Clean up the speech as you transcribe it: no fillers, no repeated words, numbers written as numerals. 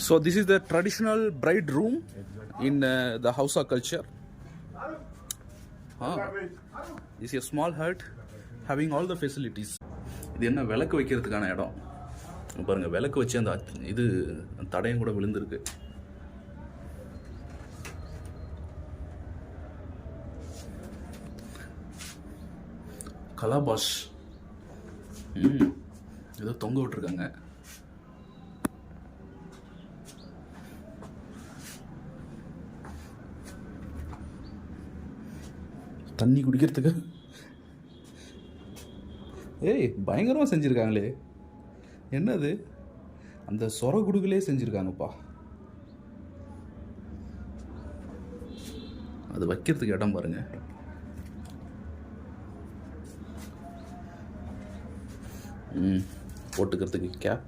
So this is the traditional bride room in the Hausa culture. This is a small hut having all the facilities. இது என்ன விளக்கு வைக்கிறதுக்கான இடம். பாருங்க விளக்கு வச்சு அந்த இது தடையும் கூட விழுந்திருக்கு. கலாபாஷ் ஏதோ தொங்க விட்டுருக்காங்க. தண்ணி குடிக்கிறதுக்கு பயங்கரமாக செஞ்சுருக்காங்களே. என்னது அந்த சொர குடுகளே செஞ்சுருக்காங்கப்பா. அது வைக்கிறதுக்கு இடம் பாருங்க. போட்டுக்கிறதுக்கு கேப்.